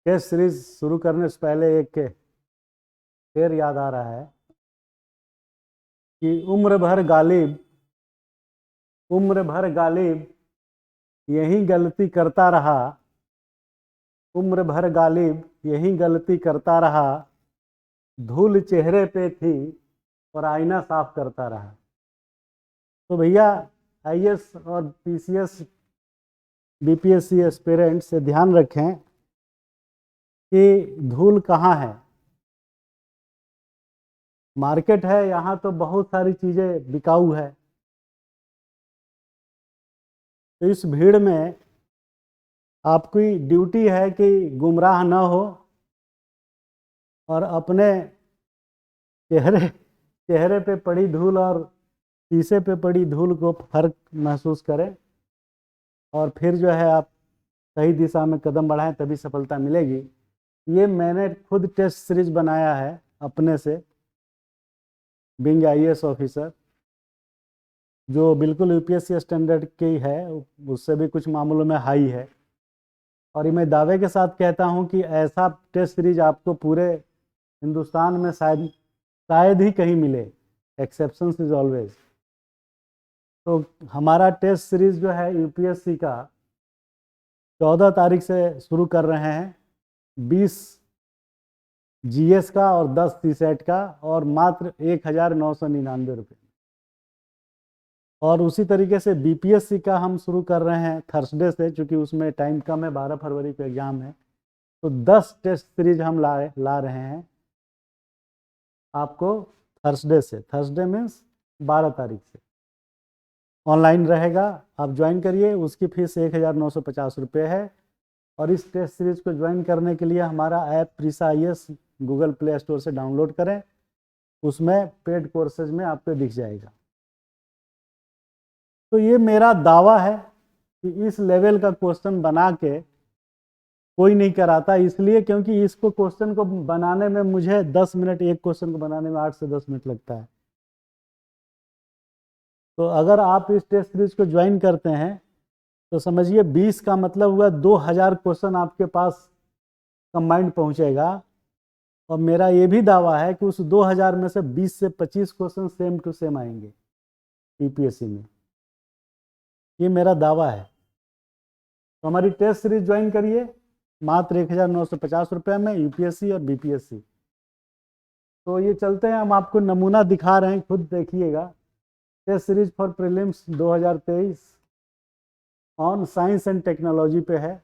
Test series शुरू करने से पहले एक शेर याद आ रहा है कि उम्र भर गालिब यही गलती करता रहा। उम्र भर गालिब यही गलती करता रहा। धूल चेहरे पे थी और आईना साफ करता रहा। तो भैया आईएएस और पीसीएस बीपीएससी एस्पिरेंट से ध्यान रखें कि धूल कहाँ है। मार्केट है, यहाँ तो बहुत सारी चीज़ें बिकाऊ है। तो इस भीड़ में आपकी ड्यूटी है कि गुमराह न हो और अपने चेहरे पे पड़ी धूल और शीशे पे पड़ी धूल को फर्क महसूस करें और फिर जो है आप सही दिशा में कदम बढ़ाएं, तभी सफलता मिलेगी। ये मैंने खुद टेस्ट सीरीज बनाया है अपने से, बीइंग आईएएस ऑफिसर, जो बिल्कुल यूपीएससी स्टैंडर्ड की है, उससे भी कुछ मामलों में हाई है। और ये मैं दावे के साथ कहता हूँ कि ऐसा टेस्ट सीरीज आपको पूरे हिंदुस्तान में शायद ही कहीं मिले। Exceptions is always. तो हमारा टेस्ट सीरीज जो है यूपीएससी का 14 तारीख से शुरू कर रहे हैं। 20 जीएस का और 10 सीसेट का, और मात्र 1999 रुपये। और उसी तरीके से बीपीएससी का हम शुरू कर रहे हैं थर्सडे से, चूँकि उसमें टाइम कम है, 12 फरवरी को एग्ज़ाम है। तो 10 टेस्ट सीरीज हम ला रहे हैं आपको थर्सडे से। थर्सडे मीन्स 12 तारीख से ऑनलाइन रहेगा, आप ज्वाइन करिए। उसकी फीस 1950 रुपये है। और इस टेस्ट सीरीज को ज्वाइन करने के लिए हमारा ऐप प्रीसा आईएएस गूगल प्ले स्टोर से डाउनलोड करें। उसमें पेड कोर्सेज में आपको दिख जाएगा। तो ये मेरा दावा है कि इस लेवल का क्वेश्चन बना के कोई नहीं कराता, इसलिए क्योंकि इसको क्वेश्चन को बनाने में मुझे 10 मिनट, एक क्वेश्चन को बनाने में 8 से 10 मिनट लगता है। तो अगर आप इस टेस्ट सीरीज को ज्वाइन करते हैं तो समझिए 20 का मतलब हुआ 2000 क्वेश्चन आपके पास कंबाइंड पहुंचेगा। और मेरा ये भी दावा है कि उस 2000 में से 20 से 25 क्वेश्चन सेम टू सेम आएंगे यूपीएससी में। ये मेरा दावा है। तो हमारी टेस्ट सीरीज ज्वाइन करिए मात्र 1950 रुपये में, यूपीएससी और बीपीएससी। तो ये चलते हैं, हम आपको नमूना दिखा रहे हैं, खुद देखिएगा। Test series for prelims 2023 on science and technology पे है।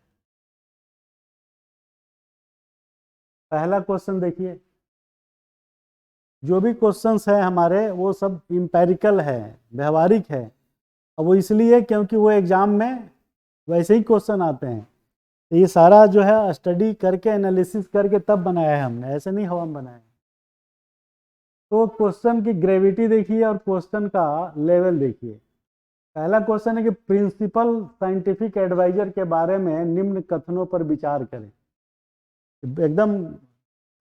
पहला क्वेश्चन देखिए। जो भी क्वेश्चंस हैं हमारे वो सब इम्पेरिकल है, व्यवहारिक है। अब वो इसलिए क्योंकि वो एग्ज़ाम में वैसे ही क्वेश्चन आते हैं। तो ये सारा जो है स्टडी करके, एनालिसिस करके तब बनाया है हमने, ऐसे नहीं हवा में बनाया। तो क्वेश्चन की ग्रेविटी देखिए और क्वेश्चन का लेवल देखिए। पहला क्वेश्चन है कि प्रिंसिपल साइंटिफिक एडवाइजर के बारे में निम्न कथनों पर विचार करें। एकदम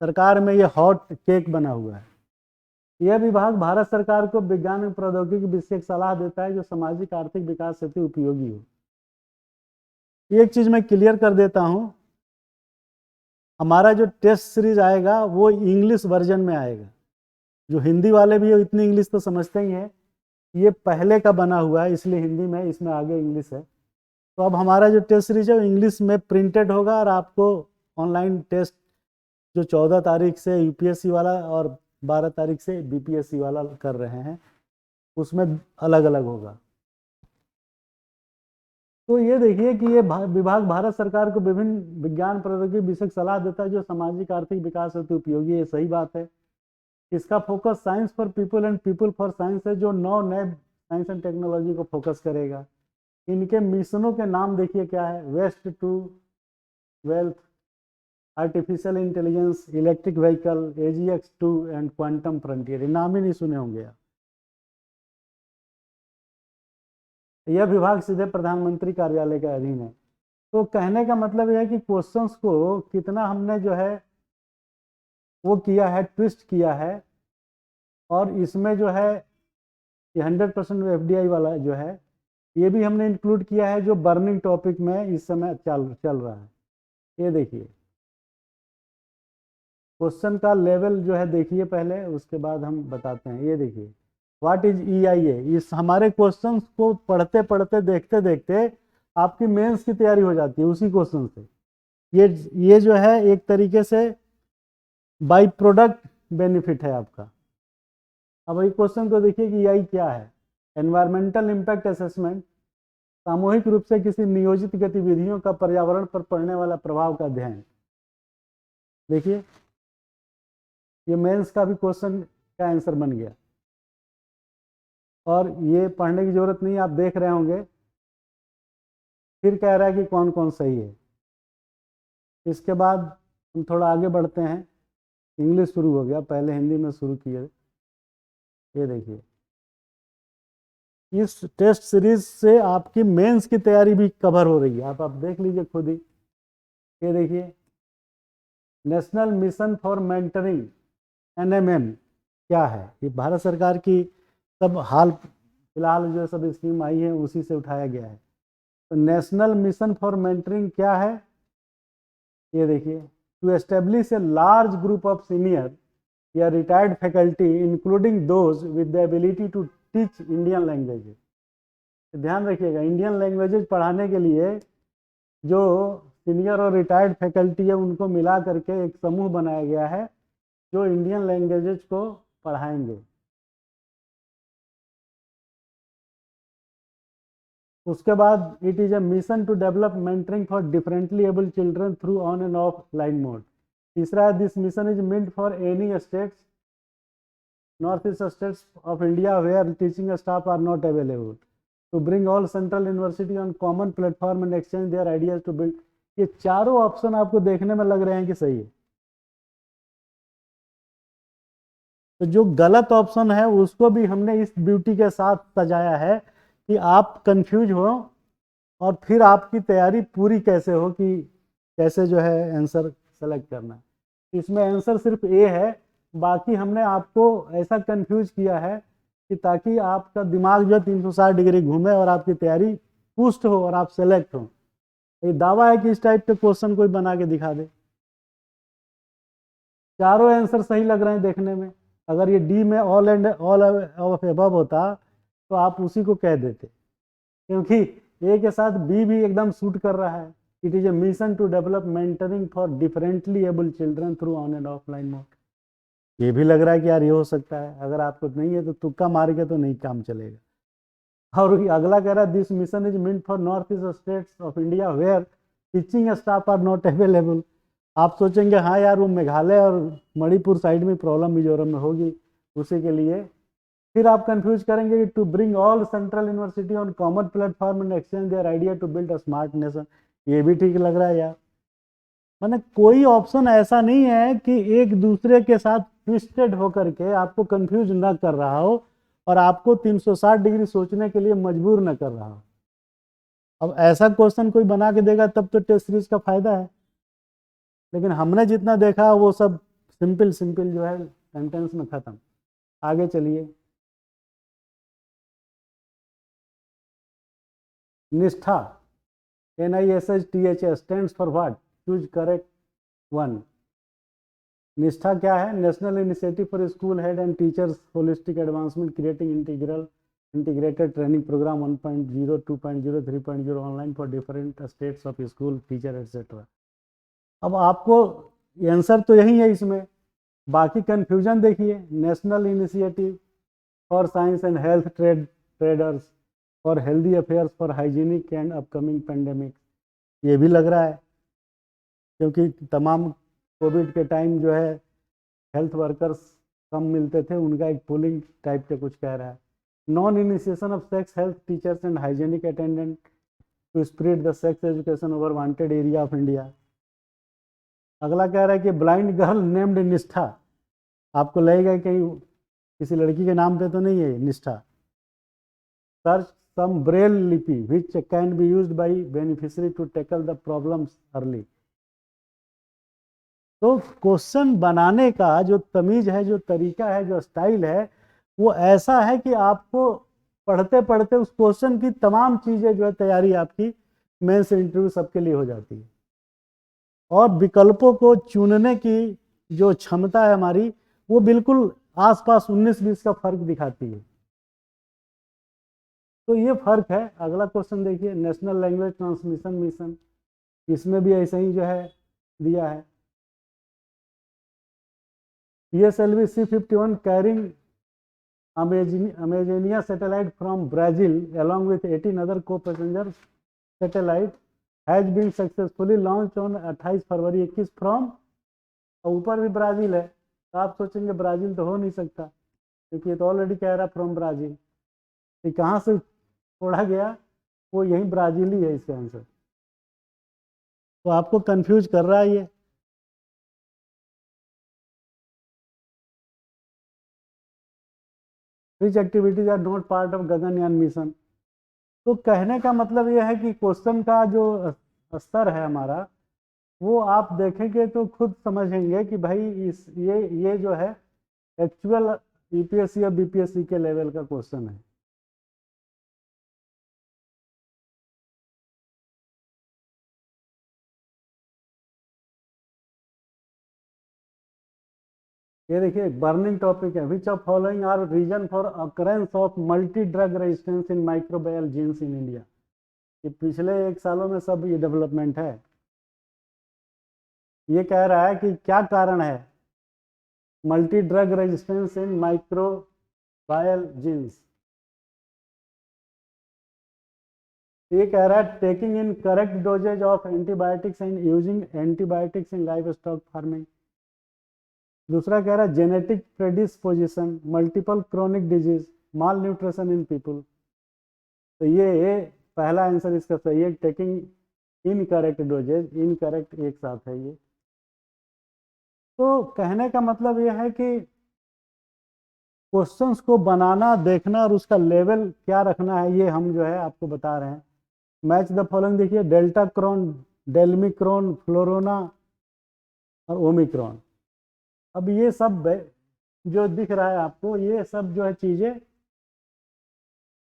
सरकार में ये हॉट केक बना हुआ है। यह विभाग भारत सरकार को विज्ञान एवं प्रौद्योगिकी विषयक सलाह देता है जो सामाजिक आर्थिक विकास हेतु उपयोगी हो। एक चीज मैं क्लियर कर देता हूं, हमारा जो टेस्ट सीरीज आएगा वो इंग्लिश वर्जन में आएगा। जो हिंदी वाले भी हो, इतनी इंग्लिश तो समझते ही हैं। ये पहले का बना हुआ है इसलिए हिंदी में, इसमें आगे इंग्लिश है। तो अब हमारा जो टेस्ट सीरीज है वो इंग्लिश में प्रिंटेड होगा और आपको ऑनलाइन टेस्ट जो 14 तारीख से यूपीएससी वाला और 12 तारीख से बीपीएससी वाला कर रहे हैं, उसमें अलग अलग होगा। तो ये देखिए कि ये विभाग भारत सरकार को विभिन्न विज्ञान प्रौद्योगिकी विषयक सलाह देता है जो सामाजिक आर्थिक विकास हेतु उपयोगी है। सही बात है। इसका focus science for people and people for science है, जो 9 नए साइंस एंड टेक्नोलॉजी को फोकस करेगा। इनके मिशनों के नाम देखिए क्या है: waste to wealth, artificial intelligence, electric vehicle, AGX2 and quantum frontier. नाम ही नहीं सुने होंगे आप। यह विभाग सीधे प्रधानमंत्री कार्यालय के अधीन है। तो कहने का मतलब यह है कि क्वेश्चंस को कितना हमने जो है वो किया है, ट्विस्ट किया है। और इसमें जो है 100% FDI वाला जो है ये भी हमने इंक्लूड किया है, जो बर्निंग टॉपिक में इस समय चल रहा है। ये देखिए क्वेश्चन का लेवल जो है देखिए पहले, उसके बाद हम बताते हैं। ये देखिए, व्हाट इज EIA। इस हमारे क्वेश्चंस को पढ़ते पढ़ते देखते देखते आपकी मेंस की तैयारी हो जाती है उसी क्वेश्चन से। ये जो है एक तरीके से बाई प्रोडक्ट बेनिफिट है आपका। अब ये क्वेश्चन को देखिए कि EI क्या है। एनवायरमेंटल इम्पैक्ट असेसमेंट, सामूहिक रूप से किसी नियोजित गतिविधियों का पर्यावरण पर पड़ने वाला प्रभाव का अध्ययन। देखिए ये मेंस का भी क्वेश्चन का आंसर बन गया, और ये पढ़ने की जरूरत नहीं, आप देख रहे होंगे। फिर कह रहा है कि कौन कौन सही है। इसके बाद हम थोड़ा आगे बढ़ते हैं। इंग्लिश शुरू हो गया, पहले हिंदी में शुरू किए। ये देखिए, इस टेस्ट सीरीज से आपकी मेंस की तैयारी भी कवर हो रही है। आप देख लीजिए खुद ही। ये देखिए, national mission for mentoring NMM क्या है। ये भारत सरकार की सब हाल फिलहाल जो सब स्कीम आई है उसी से उठाया गया है। तो नेशनल मिशन फॉर मेंटरिंग क्या है, ये देखिए, to establish a large group of senior या retired faculty including those with the ability to teach Indian languages. ध्यान रखिएगा, इंडियन लैंग्वेजेज पढ़ाने के लिए जो सीनियर और रिटायर्ड फैकल्टी है उनको मिला करके एक समूह बनाया गया है जो इंडियन लैंग्वेजेज को पढ़ाएंगे। उसके बाद it is a mission to develop mentoring for differently able children through on and offline mode. तीसरा है, this mission is meant for any states North East states of India where teaching staff are not available to bring all central university on common platform and exchange their ideas to build. ये चारों option आपको देखने में लग रहे हैं कि सही है। तो जो गलत ऑप्शन है उसको भी हमने इस ब्यूटी के साथ सजाया है कि आप कंफ्यूज हो और फिर आपकी तैयारी पूरी कैसे हो कि कैसे जो है आंसर सेलेक्ट करना है। इसमें आंसर सिर्फ ए है, बाकी हमने आपको ऐसा कंफ्यूज किया है कि ताकि आपका दिमाग जो 360 डिग्री घूमे और आपकी तैयारी पुष्ट हो और आप सेलेक्ट हो। ये दावा है कि इस टाइप के क्वेश्चन कोई बना के दिखा दे। चारों आंसर सही लग रहे हैं देखने में। अगर ये डी में all and all of above होता तो आप उसी को कह देते, क्योंकि ए के साथ बी भी एकदम सूट कर रहा है। It is a mission to develop mentoring for differently able children through on and offline mode. ये भी लग रहा है कि यार ये हो सकता है। अगर आपको नहीं है तो तुक्का मार के तो नहीं काम चलेगा। और अगला कह रहा है, this mission is meant for North East states of India where teaching staff are not available. आप सोचेंगे हाँ यार वो मेघालय और मणिपुर साइड में प्रॉब्लम मिजोरम में होगी, उसी के लिए। फिर आप कंफ्यूज करेंगे to bring all central university on common platform and exchange their idea to build a smart nation. ये भी ठीक लग रहा है यार। माने कोई ऑप्शन ऐसा नहीं है कि एक दूसरे के साथ ट्विस्टेड होकर के आपको कंफ्यूज ना कर रहा हो और आपको 360 डिग्री सोचने के लिए मजबूर न कर रहा हो। अब ऐसा क्वेश्चन कोई बना के देगा तब तो टेस्ट सीरीज का फायदा है, लेकिन हमने जितना देखा वो सब सिंपल सिंपल जो है सेंटेंस में खत्म। आगे चलिए, Nishtha NISHTHA stands for what, choose correct one. Nishtha क्या है? National Initiative for School Head and Teachers Holistic Advancement creating integrated training program 1.0 2.0 3.0 online for different states of school teacher etcetera. अब आपको आंसर तो यही है इसमें, बाकी कंफ्यूजन देखिए। National Initiative for science and health traders for healthy affairs for hygienic and upcoming pandemic. ये भी लग रहा है क्योंकि तमाम कोविड के टाइम जो है हेल्थ वर्कर्स कम मिलते थे, उनका एक पुलिंग टाइप का कुछ कह रहा है। Non initiation of sex health teachers and hygienic attendant to spread the sex education over wanted area of India. अगला कह रहा है कि ब्लाइंड गर्ल नेम्ड निष्ठा। आपको लगेगा कहीं किसी लड़की के नाम पे तो नहीं है निष्ठा। सर्च सम ब्रेल लिपि which can be used by beneficiary to tackle the problems early. तो क्वेश्चन बनाने का जो तमीज है, जो तरीका है, जो स्टाइल है, वो ऐसा है कि आपको पढ़ते पढ़ते उस क्वेश्चन की तमाम चीज़ें जो है तैयारी आपकी मेंस इंटरव्यू सबके लिए हो जाती है। और विकल्पों को चुनने की जो क्षमता है हमारी वो बिल्कुल आसपास 19-20 का फर्क दिखाती है। तो ये फर्क है। अगला क्वेश्चन देखिए, नेशनल लैंग्वेज ट्रांसमिशन मिशन, इसमें भी ऐसे ही जो है दिया है। PSLV C-51 carrying Amazonia satellite from Brazil along with 18 other co-passenger satellite has been successfully launched on 28 February 21 from, ऊपर भी ब्राज़ील है, तो आप सोचेंगे ब्राज़ील तो हो नहीं सकता क्योंकि ये तो ऑलरेडी कह रहा फ्रॉम ब्राज़ील। ये कहाँ से छोड़ा गया, वो यही ब्राज़ील ही है इसका आंसर। तो आपको कंफ्यूज कर रहा है ये। Which activities are not part of Gaganyaan mission. तो कहने का मतलब ये है कि क्वेश्चन का जो स्तर है हमारा, वो आप देखेंगे तो खुद समझेंगे कि भाई ये जो है एक्चुअल यूपीएससी और बीपीएससी के लेवल का क्वेश्चन है। ये देखिए बर्निंग टॉपिक है, which of following are reason for occurrence of multi drug resistance in microbial genes in India. ये पिछले 1 सालों में सब ये डेवलपमेंट है। ये कह रहा है कि क्या कारण है multi drug resistance in microbial genes. ये कह रहा है taking in correct doses of antibiotics and using antibiotics in livestock farming. दूसरा कह रहा है genetic predisposition, multiple chronic disease, malnutrition in people. तो ये पहला आंसर इसका सही है, टेकिंग इनकरेक्ट डोजेज, इनकरेक्ट एक साथ है ये। तो कहने का मतलब ये है कि क्वेश्चंस को बनाना, देखना और उसका लेवल क्या रखना है, ये हम जो है आपको बता रहे हैं। मैच द फॉलोइंग देखिए, डेल्टा क्रॉन, डेल्मिक्रॉन, फ्लोरोना और ओमिक्रॉन। अब ये सब जो दिख रहा है आपको, ये सब जो है चीज़ें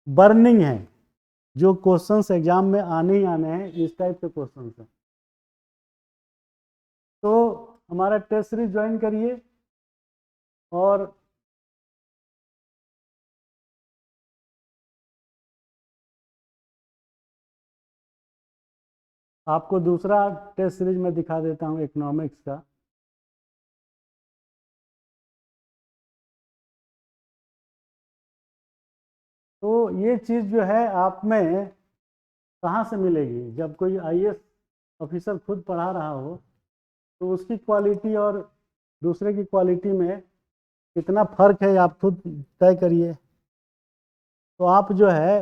बर्निंग है, जो क्वेश्चंस एग्जाम में आने ही आने हैं, इस टाइप के क्वेश्चंस हैं। तो हमारा टेस्ट सीरीज ज्वाइन करिए और आपको दूसरा टेस्ट सीरीज में दिखा देता हूँ इकोनॉमिक्स का। तो ये चीज़ जो है आप में कहाँ से मिलेगी, जब कोई आईएएस ऑफिसर खुद पढ़ा रहा हो तो उसकी क्वालिटी और दूसरे की क्वालिटी में कितना फर्क है आप खुद तय करिए। तो आप जो है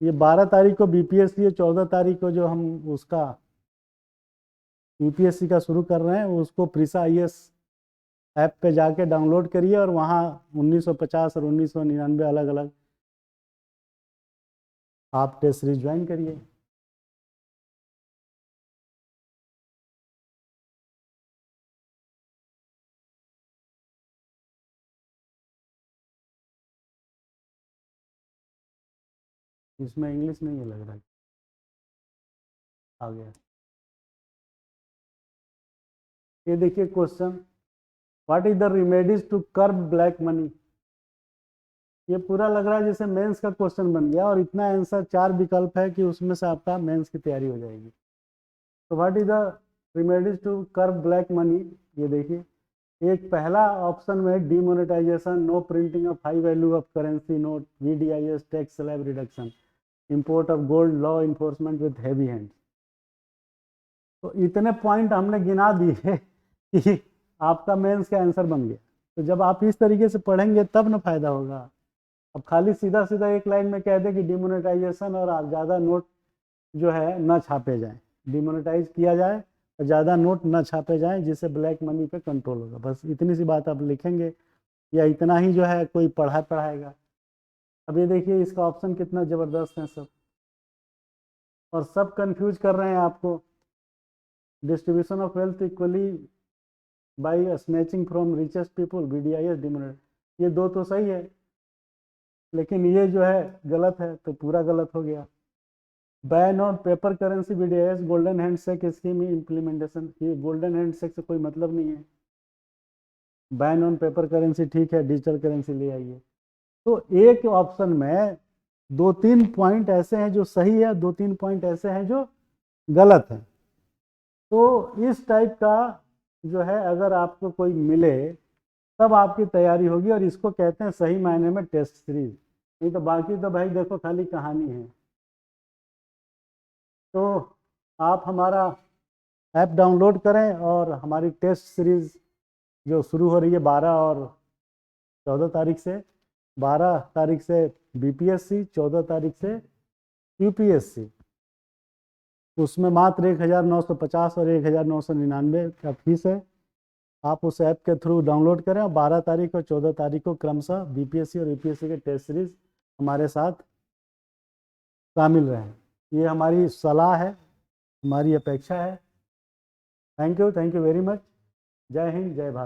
ये 12 तारीख को बीपीएससी है, 14 तारीख को जो हम उसका यूपीएससी का शुरू कर रहे हैं उसको प्रीसा आईएएस ऐप पे जाके डाउनलोड करिए और वहाँ 1950 और 1999 अलग अलग आप टेस्ट सीरीज ज्वाइन करिए। इसमें इंग्लिश नहीं है लग रहा है, आ गया। ये देखिए question, what is the remedies to curb black money. ये पूरा लग रहा है जैसे मेंस का क्वेश्चन बन गया और इतना आंसर 4 विकल्प है कि उसमें से आपका मेंस की तैयारी हो जाएगी। तो what is the remedies to curb black money. ये देखिए, एक पहला ऑप्शन में demonetisation, no printing of high value of currency note, VDIS, tax slab reduction, import of gold, law enforcement with heavy hand. तो इतने पॉइंट हमने गिना दिए कि आपका मेंस का आंसर बन गया। तो जब आप इस तरीके से पढ़ेंगे तब ना फायदा होगा। अब खाली सीधा सीधा एक लाइन में कह दे कि डिमोनेटाइजेशन और ज़्यादा नोट जो है न छापे जाएं, डिमोनेटाइज किया जाए और ज़्यादा नोट न छापे जाएं, जिससे ब्लैक मनी पे कंट्रोल होगा। बस इतनी सी बात आप लिखेंगे या इतना ही जो है कोई पढ़ाएगा। अब ये देखिए इसका ऑप्शन कितना ज़बरदस्त है सब, और सब कंफ्यूज कर रहे हैं आपको। Distribution of wealth equally by snatching from richest people, VDIS, डिमोनेट, ये दो तो सही है लेकिन ये जो है गलत है, तो पूरा गलत हो गया। Ban on paper currency, VDIS, golden handshake scheme implementation, ये गोल्डन हैंडशेक से कोई मतलब नहीं है। बैन ऑन पेपर करेंसी ठीक है, डिजिटल करेंसी ले आइए। तो एक ऑप्शन में 2-3 पॉइंट ऐसे हैं जो सही है, 2-3 पॉइंट ऐसे हैं जो गलत हैं। तो इस टाइप का जो है अगर आपको कोई मिले तब आपकी तैयारी होगी, और इसको कहते हैं सही मायने में टेस्ट सीरीज। नहीं तो बाकी तो भाई देखो खाली कहानी है। तो आप हमारा ऐप डाउनलोड करें और हमारी टेस्ट सीरीज़ जो शुरू हो रही है 12 और 14 तारीख से, 12 तारीख से बीपीएससी, 14 तारीख से यूपीएससी, उसमें मात्र 1950 और 1999 का फीस है। आप उस ऐप के थ्रू डाउनलोड करें और 12 तारीख और 14 तारीख को क्रमशः बीपीएससी और यूपीएससी के टेस्ट सीरीज हमारे साथ शामिल रहें, ये हमारी सलाह है, हमारी अपेक्षा है। Thank you very much. जय हिंद, जय भारत।